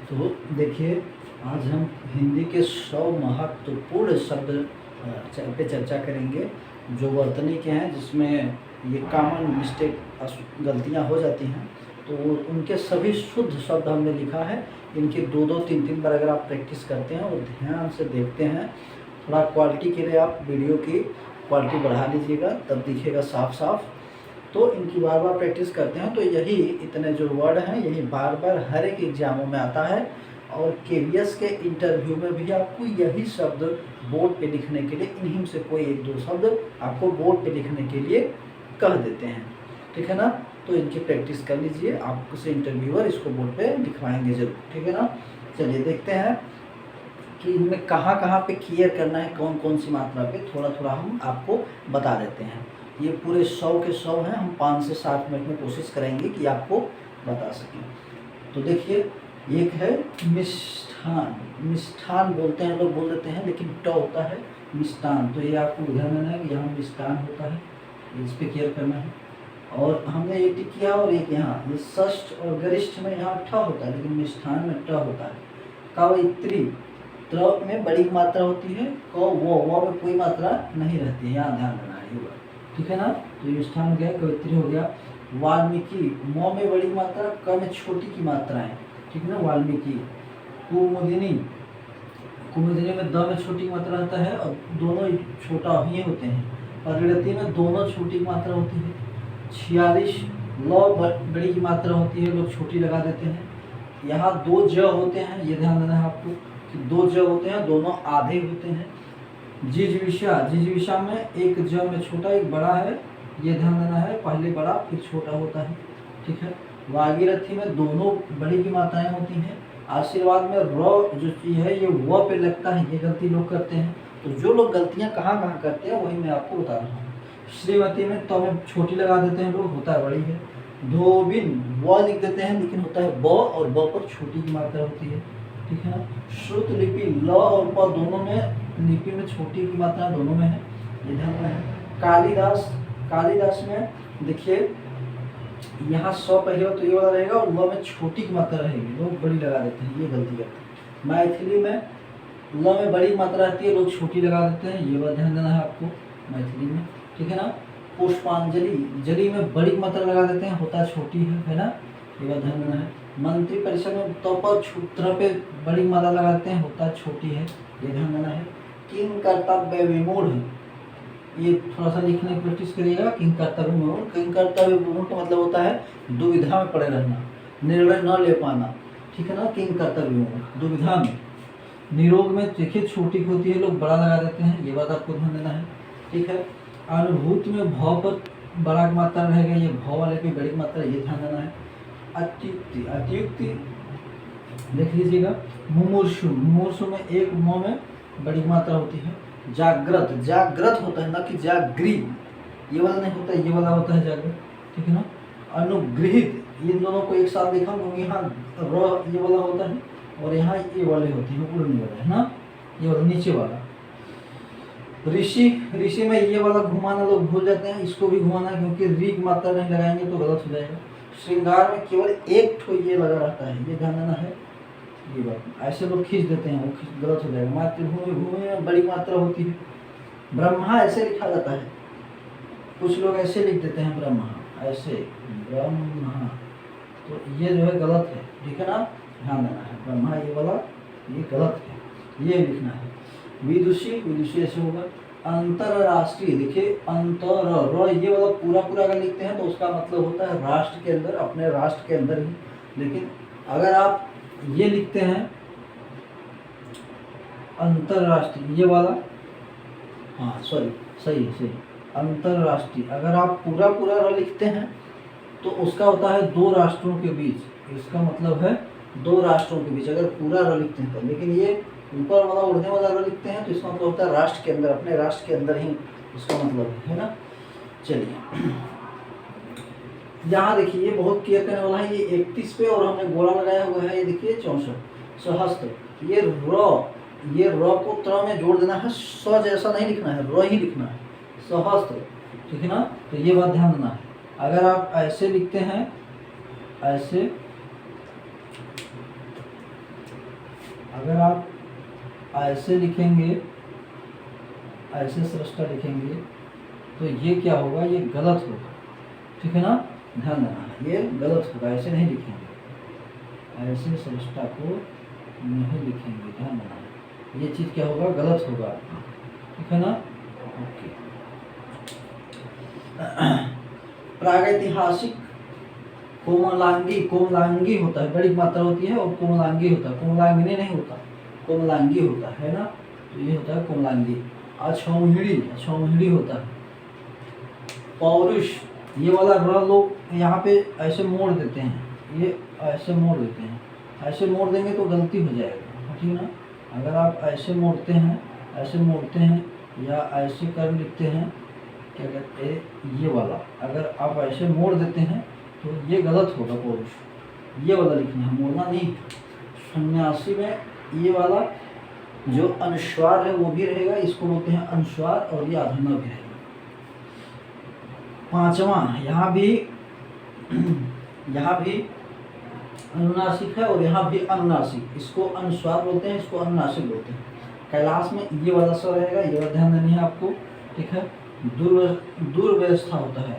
तो देखिए, आज हम हिंदी के 100 महत्वपूर्ण शब्द पे चर्चा करेंगे जो वर्तनी के हैं, जिसमें ये कॉमन मिस्टेक गलतियां हो जाती हैं। तो उनके सभी शुद्ध शब्द हमने लिखा है। इनकी 2-2, 3-3 बार अगर आप प्रैक्टिस करते हैं और ध्यान से देखते हैं, थोड़ा क्वालिटी के लिए आप वीडियो की क्वालिटी बढ़ा लीजिएगा, तब दिखेगा साफ साफ। तो इनकी बार बार प्रैक्टिस करते हैं तो यही इतने जो वर्ड हैं यही बार बार हर एक एग्जामों में आता है। और केवीएस के इंटरव्यू में भी आपको यही शब्द बोर्ड पे लिखने के लिए, इन्हीं से कोई 1-2 शब्द आपको बोर्ड पे लिखने के लिए कह देते हैं, ठीक है ना। तो इनकी प्रैक्टिस कर लीजिए, आपसे इंटरव्यूअर इसको बोर्ड पे लिखवाएंगे जरूर, ठीक है ना। चलिए देखते हैं कि इनमें कहाँ कहाँ पे क्लियर करना है, कौन कौन सी मात्रा पे, थोड़ा थोड़ा हम आपको बता देते हैं। ये पूरे 100 के 100 हैं, हम 5 से 7 मिनट में कोशिश करेंगे कि आपको बता सकें। तो देखिए, एक है मिष्ठान। मिष्ठान बोलते हैं लोग, बोल देते हैं, लेकिन ट होता है मिष्ठान। तो ये आपको ध्यान देना है कि यहाँ मिष्ठान होता है, इस पर केयर करना है। और हमने एक टिक किया और एक यहाँ, ये षष्ठ और गरिष्ठ में यहाँ ठ होता है, लेकिन मिष्ठान में ट होता है। कवयित्री, त्र में बड़ी मात्रा होती है, क वो में कोई मात्रा नहीं रहती है, यहाँ ध्यान देना है, ये बात, ठीक है ना। तो ये मिष्ठान हो गया, कवयित्री हो गया। वाल्मीकि, म में बड़ी मात्रा, क में छोटी की मात्रा है, ठीक है ना। वाल्मीकि। कुमुदिनी, कुमुदिनी में द में छोटी मात्रा रहता है और दोनों छोटा ही होते हैं। परिणति में दोनों छोटी मात्रा होती है। 46 ल बड़ी की मात्रा होती है, लोग छोटी लगा देते हैं। यहाँ 2 ज होते हैं, ये ध्यान देना है आपको कि 2 ज होते हैं, दोनों आधे होते हैं। जिजीविषा, जिजीविषा में एक ज में छोटा एक बड़ा है, ये ध्यान देना है, पहले बड़ा फिर छोटा होता है, ठीक है। भागीरथी में दोनों बड़ी की मात्राएं होती हैं। आशीर्वाद में र जो चीज़ है ये व पे लगता है, ये गलती लोग करते हैं। तो जो लोग गलतियां कहाँ कहाँ करते हैं वही मैं आपको बता रहा हूँ। श्रीमती में तो में छोटी लगा देते हैं लोग, होता है बड़ी है। धोबिन, व लिख देते हैं लेकिन होता है ब, और ब पर छोटी की मात्रा होती है, ठीक है ना। श्रुत लिपि, ल और प दोनों में, लिपि में छोटी की मात्रा दोनों में है, ये ध्यान में है। कालिदास, कालिदास में देखिए यहाँ 100 पहले हो तो ये वाला रहेगा और ल में छोटी की मात्रा रहेगी, लोग बड़ी लगा देते हैं, ये गलती करते हैं। मैथिली में ल में बड़ी मात्रा रहती है, लोग छोटी लगा देते हैं, ये बात ध्यान देना है आपको मैथिली में, ठीक है ना। पुष्पांजलि, जली में बड़ी मात्रा लगा देते हैं, होता छोटी है ना, ये बात ध्यान देना है। मंत्री परिषद में तो पर छूत्र पे बड़ी मात्रा लगा देते हैं, होता छोटी है, ये ध्यान देना है। किंग कर्तव्य विमूढ़, ये थोड़ा सा लिखने की प्रैक्टिस करिएगा। किंग कर्तव्य विमूढ़, किंग कर्तव्य विमूढ़ का मतलब होता है दुविधा में पड़े रहना, निर्णय न ले पाना, ठीक है ना। किंग कर्तव्य विमूढ़, दुविधा में। निरोग में देखिए छोटी होती है, लोग बड़ा लगा देते हैं, ये बात आपको ध्यान देना है, ठीक है। अनुभूत में भ पर बड़ा मात्रा रहेगा, ये भ वाले पे बड़ी मात्रा, ये ध्यान देना है। अत्युक्ति, अत्युक्ति देख लीजिएगा। मुमूर्षु, मुमूर्षु में एक म में बड़ी मात्रा होती है। जागृत, जागृत होता है ना कि जागृ, ये वाला नहीं होता, ये वाला होता है जागृत, ठीक है ना। अनुगृहित, ये दोनों को एक साथ देखा क्योंकि यहाँ र ये वाला होता है और यहाँ ये वाले होते हैं, उड़ने वाला है ना, ये वाला नीचे वाला। ऋषि, ऋषि में ये वाला घुमाना लोग भूल जाते हैं, इसको भी घुमाना क्योंकि री की मात्रा नहीं लगाएंगे तो गलत हो जाएगा। श्रृंगार में केवल एक ठो ये लगा रहता है, ये ध्यान देना है, ये बात ऐसे लोग खींच देते हैं, वो गलत हो जाएगा। मातृभूमि, भूमि में बड़ी मात्रा होती है। ब्रह्मा ऐसे लिखा जाता है, कुछ लोग ऐसे लिख देते हैं ब्रह्मा, ऐसे ब्रह्मा, तो ये जो है गलत है, ठीक है ना, ध्यान देना है। ब्रह्मा ये वाला ये गलत है, ये लिखना है। विदुषी, विदुषी ऐसे होगा। अंतरराष्ट्रीय, देखिए अंतर, ये वाला पूरा पूरा अगर लिखते हैं तो उसका मतलब होता है राष्ट्र के अंदर, अपने राष्ट्र के अंदर ही। लेकिन अगर आप ये लिखते हैं अंतरराष्ट्रीय, ये वाला, हाँ सॉरी, सही है, सही। अंतरराष्ट्रीय अगर आप पूरा पूरा र लिखते हैं तो उसका होता है 2 राष्ट्रों के बीच, इसका मतलब है 2 राष्ट्रों के बीच अगर पूरा र लिखते हैं तो। लेकिन ये ऊपर वाला उड़ने वाला र लिखते हैं तो इसका मतलब होता है राष्ट्र के अंदर, अपने राष्ट्र के अंदर ही इसका मतलब है ना। चलिए यहाँ देखिए, ये बहुत क्लियर करने वाला है, ये 31 पे और हमने गोला लगाया हुआ है, ये देखिए 64। सहस्त्र, ये र को त्र में जोड़ देना है, स जैसा नहीं लिखना है, र ही लिखना है, सहस्त्र, ठीक है ना। तो ये बात ध्यान देना है। अगर आप ऐसे लिखते हैं, ऐसे अगर आप ऐसे लिखेंगे, ऐसे सृष्टा लिखेंगे तो ये क्या होगा, ये गलत होगा, ठीक है ना, ध्यान देना, ये गलत होगा, ऐसे नहीं लिखेंगे, ऐसे सृष्टा को नहीं लिखेंगे, ध्यान देना, ये चीज़ क्या होगा, गलत होगा, ठीक है ना। ओके। प्रागैतिहासिक कोमलांगी, कोमलांगी होता है, बड़ी मात्रा होती है, और कोमलांगी होता है, कोमलांगिनी नहीं होता, कोमलांगी होता है ना, तो ये होता है कोमलांगी। अछौहिड़ी, अछौहिड़ी होता है। पौरुष, ये वाला र लोग यहाँ पे ऐसे मोड़ देते हैं, ये ऐसे मोड़ देते हैं, ऐसे मोड़ देंगे तो गलती हो जाएगा, ठीक है ना। अगर आप ऐसे मोड़ते हैं, ऐसे मोड़ते हैं, या ऐसे कर लिखते हैं, क्या कहते हैं, ये वाला अगर आप ऐसे मोड़ देते हैं तो ये गलत होगा, पौरुष ये वाला लिखना है, मोड़ना नहीं। सन्यासी में ये वाला जो अनुस्वार है वो भी रहेगा, इसको बोलते हैं अनुस्वार, और ये आधुना भी रहेगा। पांचवा, यहाँ भी अनुनासिक है, और यहाँ भी अनुनासिक, इसको अनुस्वार बोलते हैं, इसको अनुनासिक बोलते हैं। कैलाश में ये वाला स्वर रहेगा, ये वाला ध्यान देनी है आपको, ठीक है। दुर्व्यवस्था होता है,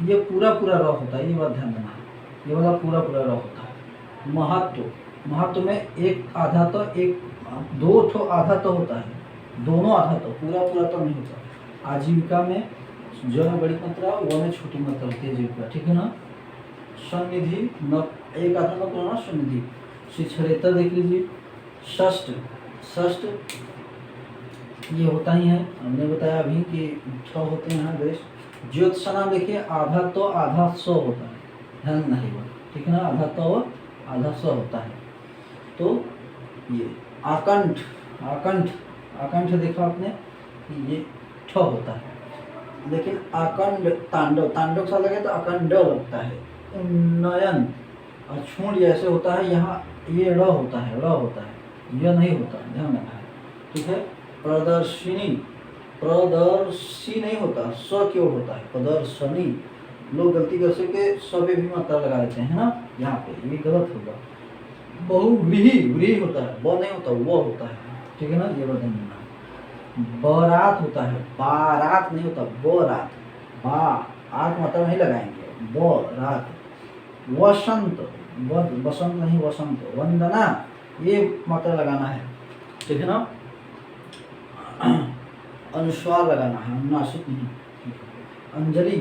ये पूरा पूरा र होता है, ये बात ध्यान देना है, ये वाला पूरा पूरा र होता है। महत्व, महत्व में एक आधा तो, एक दो ठो आधा तो होता है, दोनों आधा तो, पूरा पूरा तो नहीं होता। आजीविका में जो में बड़ी मात्रा, वो में छोटी मात्रा होती है आजीविका, ठीक है ना। सन्निधि, न एक आधा न तो ना, सन्निधि। शिक्षरेतर देख लीजिए। षष्ठ, षष्ठ ये होता ही है, हमने बताया अभी कि 6 होते हैं यहाँ देश। ज्योत्सना देखिए, आधा तो आधा सौ होता है, ध्यान नहीं हुआ, ठीक है ना, आधा तो आधा सौ होता है। तो ये आकंठ, आकंठ, आकंठ देखा आपने, ये 6 होता है, लेकिन आकंड तांडव, तांडव सा लगे तो अखंड लगता है। उन्नयन और छूण जैसे होता है, यहाँ ये ड़ होता है, ड़ होता है, यह नहीं होता, ध्यान रखना है, ठीक है। प्रदर्शिनी, प्रदर्शी नहीं होता, स की ओर होता है, प्रदर्शनी। लोग गलती कर सके स पे भी मात्रा लगा देते हैं ना, यहाँ पे ये गलत होगा। बहुव्रीहि, व्रीहि होता है, ब नहीं होता, वो होता है, ठीक है ना, ये बदल देना। बारात होता है, बारात नहीं होता, बारात, बा आठ मात्रा नहीं लगाएंगे, बारात। वसंत, बसंत नहीं, वसंत। वंदना, ये मात्रा लगाना है, ठीक है ना, अनुस्वार लगाना है, अनुनासिक नहीं। अंजलि,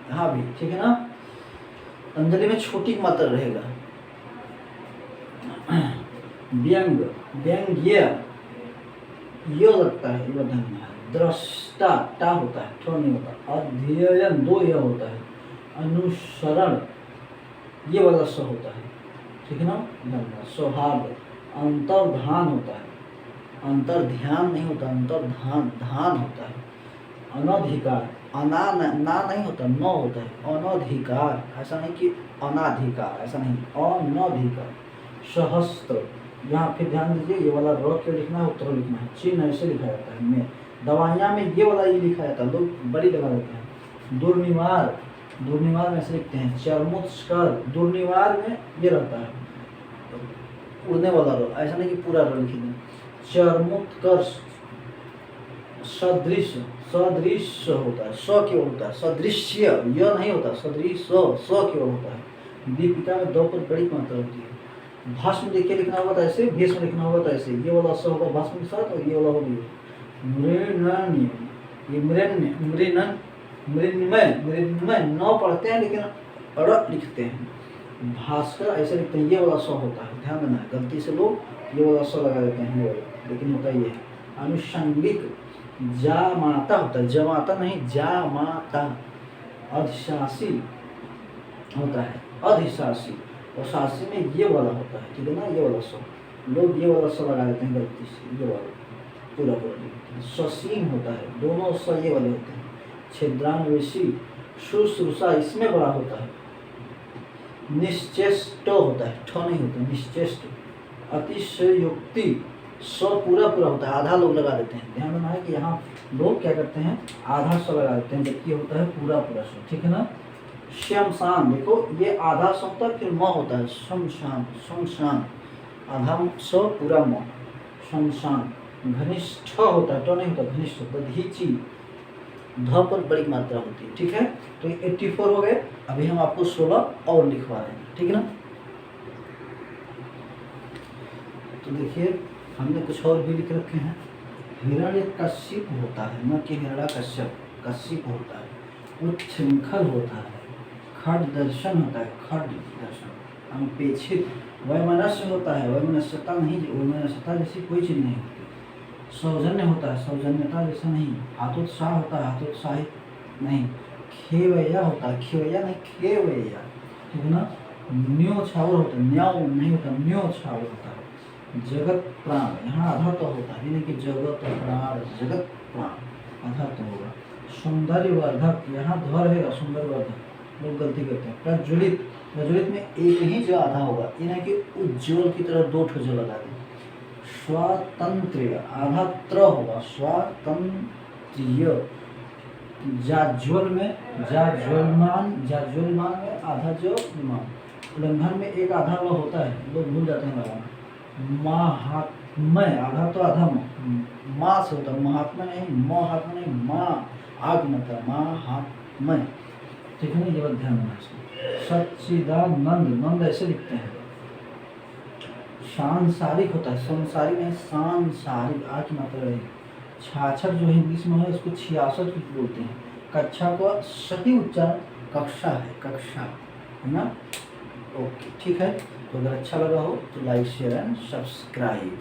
यहाँ भी ठीक है ना, अंजलि में छोटी मात्रा रहेगा। व्यंग, व्यंग्य, ये लगता है, ये ध्यान में है। दृष्टा, टा होता है, ठो नहीं होता। अध्ययन, दो यह होता है। अनुसरण, ये वाला स होता है, ठीक है ना। सौहार्द, अंतर्धान होता है, अंतर ध्यान नहीं होता, अंतर्धान, धान होता है। अनधिकार, ना नहीं होता, न होता है। अनधिकार, ऐसा नहीं कि अनाधिकार, ऐसा नहीं, अनधिकार। सहस्त्र, यहाँ फिर ध्यान दीजिए, ये वाला र क्यों लिखना है, उत्तर लिखना है। चिन्ह ऐसे लिखा जाता है में, दवाइयाँ में ये वाला ये लिखा जाता है, लोग बड़ी लगा देते हैं। दुर्निवार, दुर्निवार में ऐसे लिखते हैं। चर्मोत्कर्ष, दुर्निवार में ये रहता है, उड़ने वाला र, ऐसा नहीं कि पूरा र लिख दें। चर्मोत्कर्ष, सदृश, सदृश होता है, स की ओर होता है। सदृश्य, यह नहीं होता, सदृश, स की ओर होता है। दीपिका में 2 पर बड़ी मात्रा होती है। भस्म देखिए, लिखना होगा तो ऐसे, भीष्म लिखना होगा तो ऐसे, ये वाला स होगा भस्म के साथ, और ये वाला होगा मृण्मय, ये मृण्मय, मृण्मय, मृण्मय न पढ़ते हैं लेकिन अड़ लिखते हैं। भास्कर ऐसे लिखते हैं, ये वाला स होता है, ध्यान देना है, गलती से लोग ये वाला स लगा देते हैं, ये वाला, लेकिन होता ये है। अनुषंगिक, जामाता होता है, जमाता नहीं, जामाता। अधिशासी होता है, अधिशासी, और शासी में ये वाला होता है, ठीक है ना, ये वाला स, लोग ये वाला स लगा देते हैं गलती से, ये वाला पूरा पूरा। ससीम होता है, दोनों स ये वाले होते हैं। छिद्रान्वेषी, शुश्रूषा, इसमें बड़ा होता है। निश्चेष्ट होता है, ठ नहीं होता, निश्चेष्ट। अतिशयोक्ति, स पूरा पूरा होता है, आधा लोग लगा देते हैं, ध्यान रखना है कि यहाँ लोग क्या करते हैं, आधा स लगा देते हैं, जबकि होता है पूरा पूरा स, ठीक है ना। श्मशान, देखो ये आधा स होता है, फिर म होता है, शमशान, शमशान। आधा स पूरा म, शमशान। घनिष्ठ होता है, तो नहीं होता, घनिष्ठ। दधीची, ध पर बड़ी मात्रा होती है, ठीक है। तो ये 84 हो गए। अभी हम आपको 16 और लिखवा रहे हैं, ठीक है ना। तो देखिए हमने कुछ और भी लिख रखे हैं। हिरण्यकशिप होता है, न कि हिरण्यकश्यप, कश्यप होता है। उच्छृंखल होता है, खड दर्शन होता है, खड दर्शन। अनपेक्षित, वैमनस्य होता है, वैमनस्यता नहीं, वैमनस्यता जैसी कोई चीज़ नहीं होती। सौजन्य होता है, सौजन्यता जैसा नहीं। हाथोत्साह होता है, हाथोत्साहित नहीं। खेवैया होता है, खेवैया नहीं, खेवैया, ठीक है ना। न्योछावर होता है, न्याव नहीं होता, न्योछावर होता है। जगत प्राण, यहाँ आधा तो होता है, यानी कि जगत प्राण, जगत प्राण आधा तो होगा। सौंदर्यवर्धक, यहाँ ध रहेगा, सौंदर्यवर्धक, लोग गलती करते हैं। प्रज्वलित, प्रज्वलित में एक ही जो आधा होगा, यानी कि उज्ज्वल की तरह दो ठो जो लगा दें। स्वातंत्र्य, आधा त्र होगा, स्वातंत्र्य। जाज्वल में, जाज्वलमान, जाज्वलमान में आधा जो मान। उल्लंघन में एक आधा वह होता है, लोग भूल जाते हैं लगाना। महात्मय, आधा तो आधा माँ से होता है, महात्मा नहीं, महात्मा नहीं, माँ आग मतलब महात्मय, ठीक है ना। ये बात ध्यान रखना इसको। सच्चिदानंद, नंद ऐसे लिखते हैं। सांसारिक होता है, संसारी नहीं, सांसारिक, आ की मात्रा रहेगी। 66 जो इंग्लिश में है उसको 66 बोलते हैं। कक्षा का सही उच्चारण कक्षा है, कक्षा, है ना। ओके, ठीक है। तो अगर अच्छा लगा हो तो लाइक शेयर एंड सब्सक्राइब।